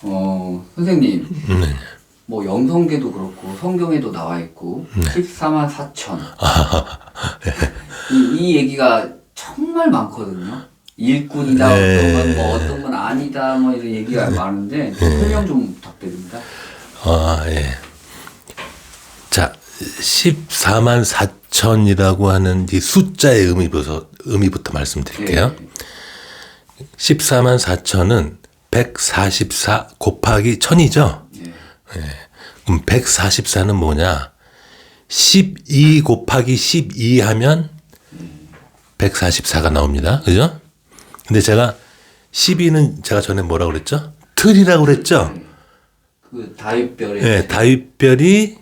선생님, 네. 뭐 영성계도 그렇고 성경에도 나와 있고 14만 4천 이 얘기가 정말 많거든요. 일꾼이다 어떤 건 아니다 뭐 이런 얘기가 많은데 설명 좀 부탁드립니다. 예. 자, 14만 4천이라고 하는 이 숫자의 의미부터 말씀드릴게요. 14만 4천은 144 곱하기 1000이죠. 그럼 144는 뭐냐? 12 곱하기 12 하면 144가 나옵니다. 그죠? 근데 제가 12는 제가 전에 뭐라고 그랬죠? 틀이라고 그랬죠? 그 다윗별에 네, 다윗별이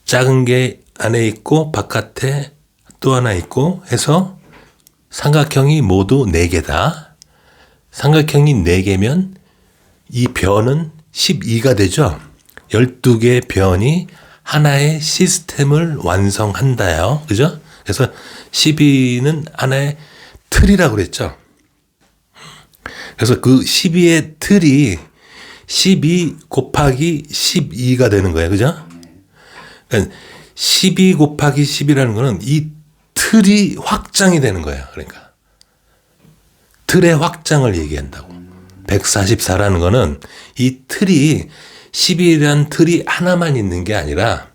작은 게 안에 있고 바깥에 또 하나 있고 해서 삼각형이 모두 4개다. 삼각형이 4개면 이 변은 12가 되죠. 12개의 변이 하나의 시스템을 완성한다요. 그죠? 그래서 12는 하나의 틀이라고 그랬죠. 그래서 그 12의 틀이 12 곱하기 12가 되는 거예요. 그죠? 그러니까 12 곱하기 10이라는 거는 이 틀이 확장이 되는 거예요. 그러니까 틀의 확장을 얘기한다고. 144라는 거는 이 틀이 12라는 틀이 하나만 있는 게 아니라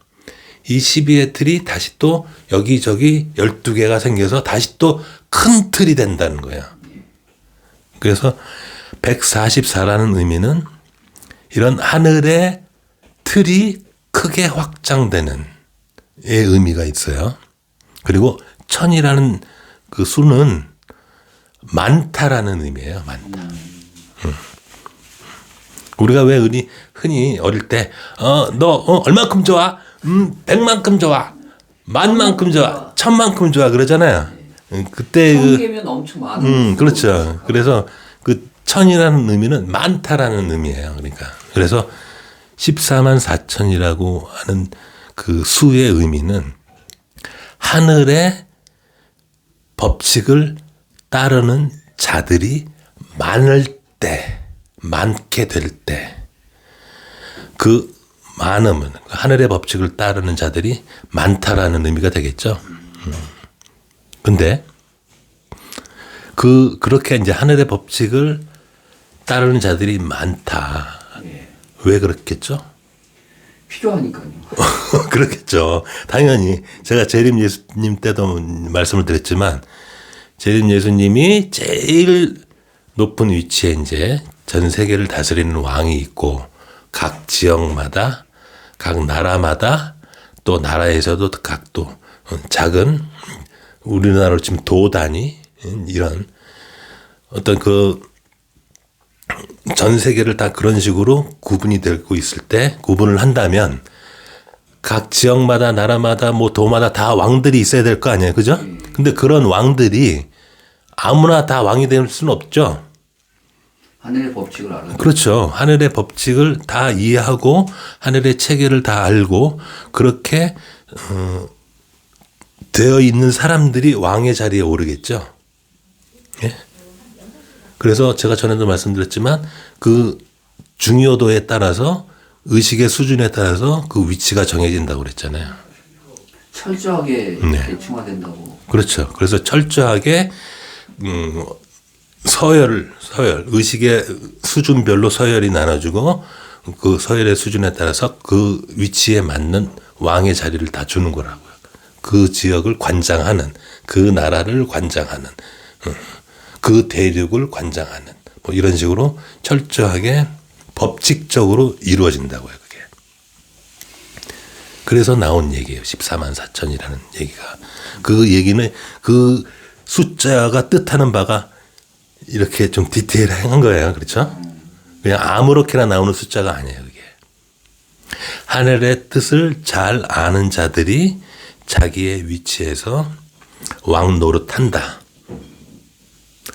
이 12의 틀이 다시 또 여기저기 12개가 생겨서 다시 또 큰 틀이 된다는 거예요. 그래서 144라는 의미는 이런 하늘의 틀이 크게 확장되는 의 의미가 있어요. 그리고 1000이라는 그 수는 많다라는 의미예요. 많다. 우리가 왜 흔히 어릴 때 너 얼만큼 좋아? 100만큼 좋아. 만만큼 좋아. 1000만큼 좋아 그러잖아요. 그때 1000개면 엄청 많은 그렇죠. 그래서 그 1000이라는 의미는 많다라는 의미예요. 그러니까 그래서 14만 4천이라고 하는 그 수의 의미는 하늘의 법칙을 따르는 자들이 많게 될 때, 그 많음은 하늘의 법칙을 따르는 자들이 많다라는 의미가 되겠죠. 근데 그렇게 이제 하늘의 법칙을 따르는 자들이 많다. 왜 그렇겠죠? 필요하니까요. 그렇겠죠. 당연히 제가 재림 예수님 때도 말씀을 드렸지만 재림 예수님이 제일 높은 위치에 이제 전 세계를 다스리는 왕이 있고 각 지역마다 각 나라마다 또 나라에서도 각 또 작은 우리나라로 치면 도 단위 이런 어떤 그 전 세계를 다 그런 식으로 구분이 되고 있을 때 구분을 한다면 각 지역마다 나라마다 뭐 도마다 다 왕들이 있어야 될 거 아니에요. 그죠? 근데 그런 왕들이 아무나 다 왕이 될 수는 없죠. 하늘의 법칙을 알아요. 그렇죠. 하늘의 법칙을 다 이해하고 하늘의 체계를 다 알고 그렇게 되어 있는 사람들이 왕의 자리에 오르겠죠. 예? 그래서 제가 전에도 말씀드렸지만 그 중요도에 따라서 의식의 수준에 따라서 그 위치가 정해진다고 그랬잖아요. 철저하게 대충화된다고. 그렇죠. 그래서 철저하게 서열 의식의 수준별로 서열이 나눠주고 그 서열의 수준에 따라서 그 위치에 맞는 왕의 자리를 다 주는 거라고요. 그 지역을 관장하는, 그 나라를 관장하는, 그 대륙을 관장하는 뭐 이런 식으로 철저하게 법칙적으로 이루어진다고요. 그게. 그래서 나온 얘기예요. 14만 4천이라는 얘기가. 그 얘기는 그 숫자가 뜻하는 바가 이렇게 좀 디테일한 거예요. 그렇죠? 그냥 아무렇게나 나오는 숫자가 아니에요. 그게. 하늘의 뜻을 잘 아는 자들이 자기의 위치에서 왕 노릇한다.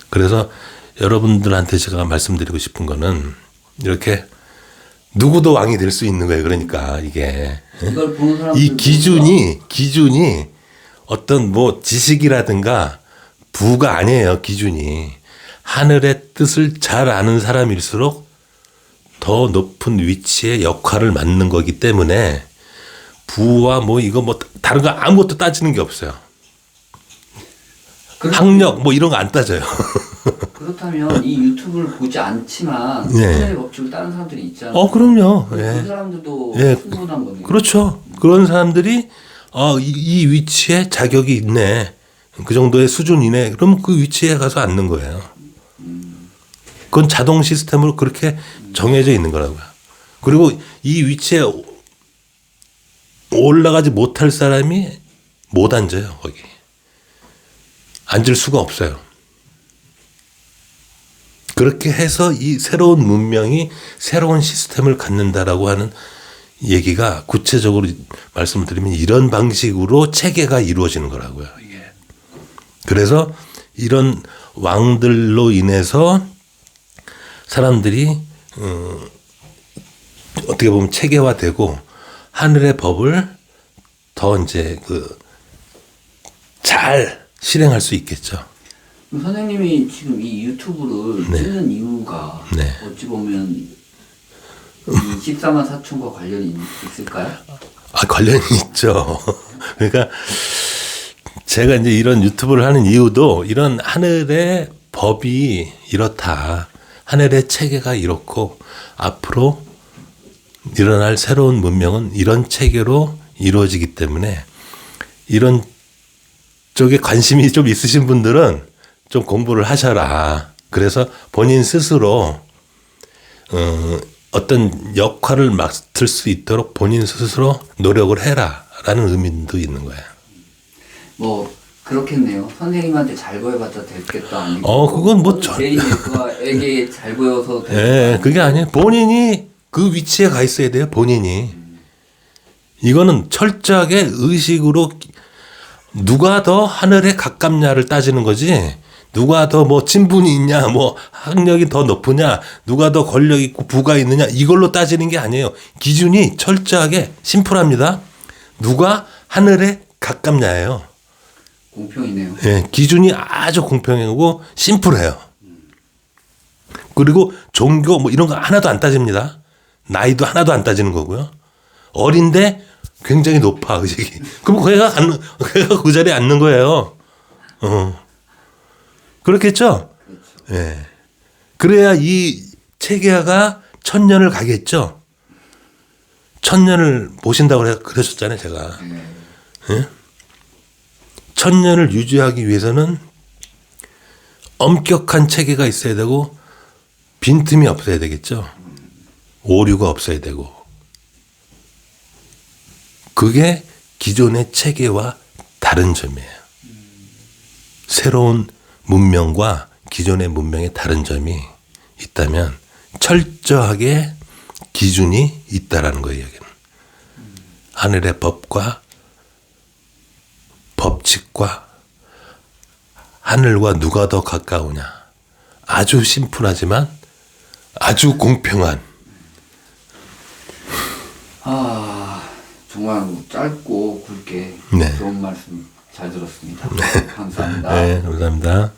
그래서 여러분들한테 제가 말씀드리고 싶은 거는 이렇게 누구도 왕이 될 수 있는 거예요. 그러니까 이게 이걸 보는 이 기준이 어떤 뭐 지식이라든가 부가 아니에요. 기준이 하늘의 뜻을 잘 아는 사람일수록 더 높은 위치의 역할을 맡는 거기 때문에 부와 뭐 이거 뭐 다른 거 아무것도 따지는 게 없어요. 학력 뭐 이런 거 안 따져요. 그렇다면 이 유튜브를 보지 않지만 네. 하늘의 법칙을 따는 사람들이 있잖아요. 그럼요. 그 예. 사람들도 예. 충분한 거네요. 그렇죠. 그런 사람들이 이 위치에 자격이 있네. 그 정도의 수준이네. 그럼 그 위치에 가서 앉는 거예요. 그건 자동 시스템으로 그렇게 정해져 있는 거라고요. 그리고 이 위치에 올라가지 못할 사람이 못 앉아요, 거기. 앉을 수가 없어요. 그렇게 해서 이 새로운 문명이 새로운 시스템을 갖는다라고 하는 얘기가 구체적으로 말씀을 드리면 이런 방식으로 체계가 이루어지는 거라고요, 이게. 그래서 이런 왕들로 인해서 사람들이 어떻게 보면 체계화되고 하늘의 법을 더 이제 잘 실행할 수 있겠죠. 그럼 선생님이 지금 이 유튜브를 네. 찍는 이유가 네. 어찌 보면 이 14만 4천과 관련이 있을까요? 관련이 있죠. 그러니까 제가 이제 이런 유튜브를 하는 이유도 이런 하늘의 법이 이렇다. 하늘의 체계가 이렇고 앞으로 일어날 새로운 문명은 이런 체계로 이루어지기 때문에 이런 쪽에 관심이 좀 있으신 분들은 좀 공부를 하셔라. 그래서 본인 스스로 어떤 역할을 맡을 수 있도록 본인 스스로 노력을 해라라는 의미도 있는 거예요. 뭐 그렇겠네요. 선생님한테 잘 보여봤자 됐겠다. 아니고 그건 뭐 제이에게 잘 보여서 예, 그게 아니에요. 본인이 그 위치에 가 있어야 돼요. 본인이. 이거는 철저하게 의식으로 누가 더 하늘에 가깝냐를 따지는 거지. 누가 더 뭐 친분이 있냐, 뭐 학력이 더 높으냐, 누가 더 권력 있고 부가 있느냐 이걸로 따지는 게 아니에요. 기준이 철저하게 심플합니다. 누가 하늘에 가깝냐예요. 공평이네요. 예, 기준이 아주 공평하고 심플해요. 그리고 종교 뭐 이런 거 하나도 안 따집니다. 나이도 하나도 안 따지는 거고요. 어린데 굉장히 높아 의식이. 그럼 걔가 그 자리에 앉는 거예요. 그렇겠죠? 그렇죠. 예. 그래야 이 체계화가 1000년을 가겠죠. 1000년을 모신다고 그러셨잖아요, 제가. 예? 1000년을 유지하기 위해서는 엄격한 체계가 있어야 되고 빈틈이 없어야 되겠죠. 오류가 없어야 되고. 그게 기존의 체계와 다른 점이에요. 새로운 문명과 기존의 문명의 다른 점이 있다면 철저하게 기준이 있다라는 거예요. 여기는. 하늘의 법과 법칙과 하늘과 누가 더 가까우냐. 아주 심플하지만 아주 공평한. 정말 짧고 굵게 네. 좋은 말씀 잘 들었습니다. 감사합니다. 네, 감사합니다.